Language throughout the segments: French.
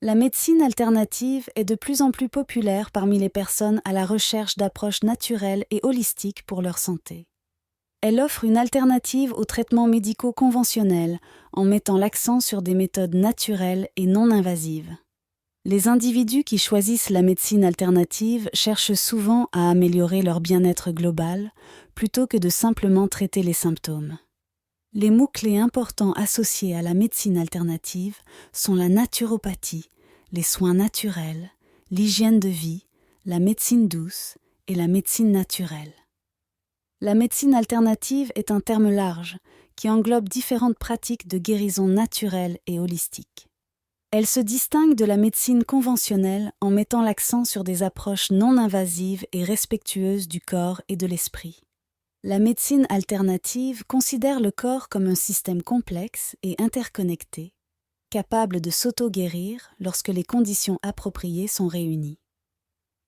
La médecine alternative est de plus en plus populaire parmi les personnes à la recherche d'approches naturelles et holistiques pour leur santé. Elle offre une alternative aux traitements médicaux conventionnels en mettant l'accent sur des méthodes naturelles et non invasives. Les individus qui choisissent la médecine alternative cherchent souvent à améliorer leur bien-être global plutôt que de simplement traiter les symptômes. Les mots-clés importants associés à la médecine alternative sont la naturopathie, les soins naturels, l'hygiène de vie, la médecine douce et la médecine naturelle. La médecine alternative est un terme large qui englobe différentes pratiques de guérison naturelle et holistique. Elle se distingue de la médecine conventionnelle en mettant l'accent sur des approches non invasives et respectueuses du corps et de l'esprit. La médecine alternative considère le corps comme un système complexe et interconnecté, capable de s'auto-guérir lorsque les conditions appropriées sont réunies.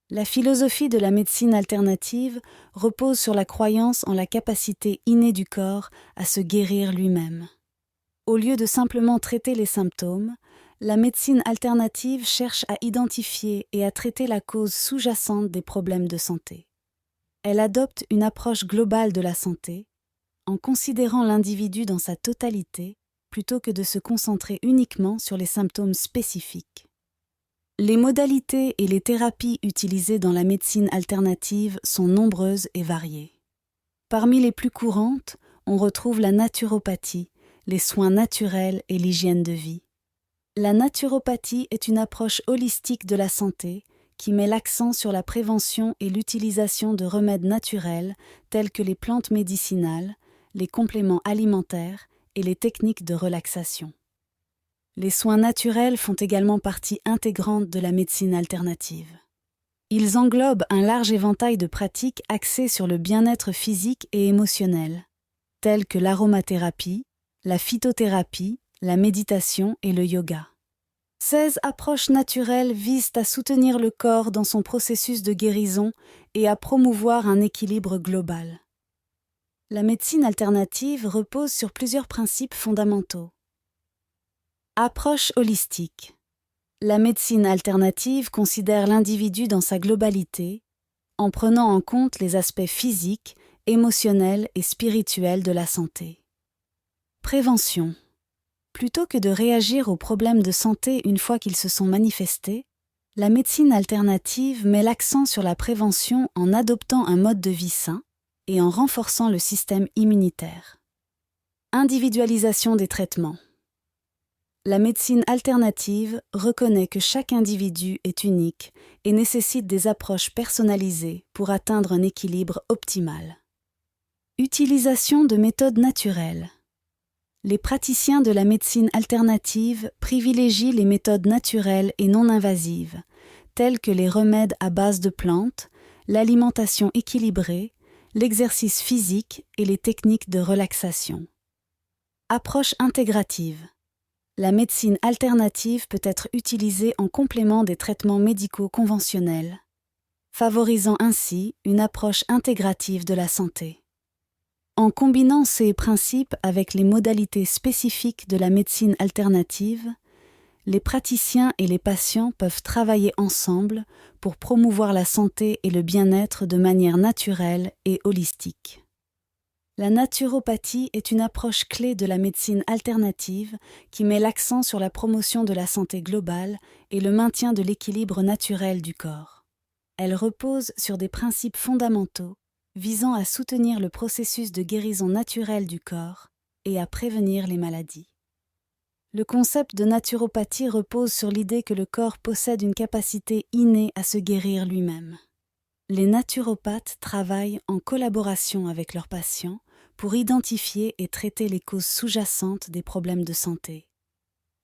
La philosophie de la médecine alternative repose sur la croyance en la capacité innée du corps à se guérir lui-même. Au lieu de simplement traiter les symptômes, la médecine alternative cherche à identifier et à traiter la cause sous-jacente des problèmes de santé. Elle adopte une approche globale de la santé, en considérant l'individu dans sa totalité plutôt que de se concentrer uniquement sur les symptômes spécifiques. Les modalités et les thérapies utilisées dans la médecine alternative sont nombreuses et variées. Parmi les plus courantes, on retrouve la naturopathie, les soins naturels et l'hygiène de vie. La naturopathie est une approche holistique de la santé qui met l'accent sur la prévention et l'utilisation de remèdes naturels tels que les plantes médicinales, les compléments alimentaires et les techniques de relaxation. Les soins naturels font également partie intégrante de la médecine alternative. Ils englobent un large éventail de pratiques axées sur le bien-être physique et émotionnel, telles que l'aromathérapie, la phytothérapie, la méditation et le yoga. Ces approches naturelles visent à soutenir le corps dans son processus de guérison et à promouvoir un équilibre global. La médecine alternative repose sur plusieurs principes fondamentaux. Approche holistique. La médecine alternative considère l'individu dans sa globalité, en prenant en compte les aspects physiques, émotionnels et spirituels de la santé. Prévention. Plutôt que de réagir aux problèmes de santé une fois qu'ils se sont manifestés, la médecine alternative met l'accent sur la prévention en adoptant un mode de vie sain et en renforçant le système immunitaire. Individualisation des traitements. La médecine alternative reconnaît que chaque individu est unique et nécessite des approches personnalisées pour atteindre un équilibre optimal. Utilisation de méthodes naturelles. Les praticiens de la médecine alternative privilégient les méthodes naturelles et non invasives, telles que les remèdes à base de plantes, l'alimentation équilibrée, l'exercice physique et les techniques de relaxation. Approche intégrative. La médecine alternative peut être utilisée en complément des traitements médicaux conventionnels, favorisant ainsi une approche intégrative de la santé. En combinant ces principes avec les modalités spécifiques de la médecine alternative, les praticiens et les patients peuvent travailler ensemble pour promouvoir la santé et le bien-être de manière naturelle et holistique. La naturopathie est une approche clé de la médecine alternative qui met l'accent sur la promotion de la santé globale et le maintien de l'équilibre naturel du corps. Elle repose sur des principes fondamentaux visant à soutenir le processus de guérison naturelle du corps et à prévenir les maladies. Le concept de naturopathie repose sur l'idée que le corps possède une capacité innée à se guérir lui-même. Les naturopathes travaillent en collaboration avec leurs patients pour identifier et traiter les causes sous-jacentes des problèmes de santé,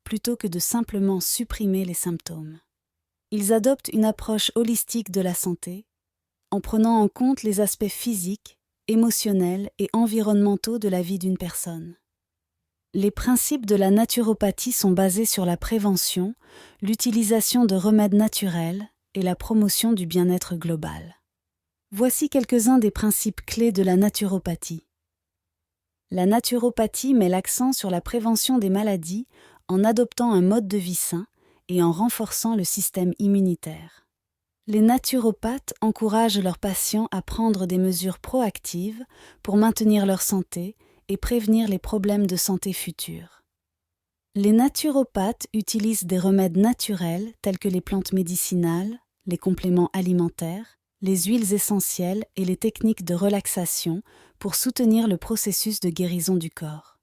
plutôt que de simplement supprimer les symptômes. Ils adoptent une approche holistique de la santé, en prenant en compte les aspects physiques, émotionnels et environnementaux de la vie d'une personne. Les principes de la naturopathie sont basés sur la prévention, l'utilisation de remèdes naturels et la promotion du bien-être global. Voici quelques-uns des principes clés de la naturopathie. La naturopathie met l'accent sur la prévention des maladies en adoptant un mode de vie sain et en renforçant le système immunitaire. Les naturopathes encouragent leurs patients à prendre des mesures proactives pour maintenir leur santé et prévenir les problèmes de santé futurs. Les naturopathes utilisent des remèdes naturels tels que les plantes médicinales, les compléments alimentaires, les huiles essentielles et les techniques de relaxation pour soutenir le processus de guérison du corps.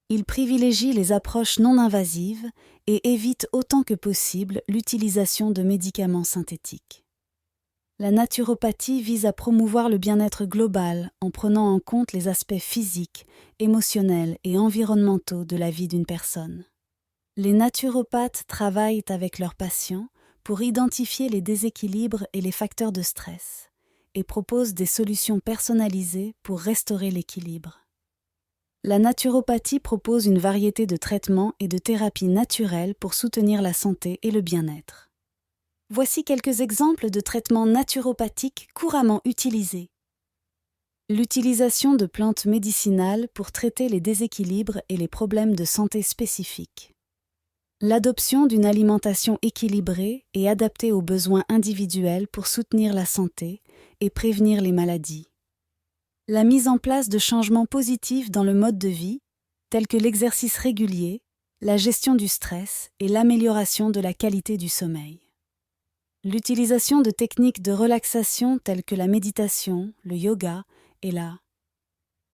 Ils privilégient les approches non invasives et évitent autant que possible l'utilisation de médicaments synthétiques. La naturopathie vise à promouvoir le bien-être global en prenant en compte les aspects physiques, émotionnels et environnementaux de la vie d'une personne. Les naturopathes travaillent avec leurs patients pour identifier les déséquilibres et les facteurs de stress et proposent des solutions personnalisées pour restaurer l'équilibre. La naturopathie propose une variété de traitements et de thérapies naturelles pour soutenir la santé et le bien-être. Voici quelques exemples de traitements naturopathiques couramment utilisés. L'utilisation de plantes médicinales pour traiter les déséquilibres et les problèmes de santé spécifiques. L'adoption d'une alimentation équilibrée et adaptée aux besoins individuels pour soutenir la santé et prévenir les maladies. La mise en place de changements positifs dans le mode de vie, tels que l'exercice régulier, la gestion du stress et l'amélioration de la qualité du sommeil. L'utilisation de techniques de relaxation telles que la méditation, le yoga et la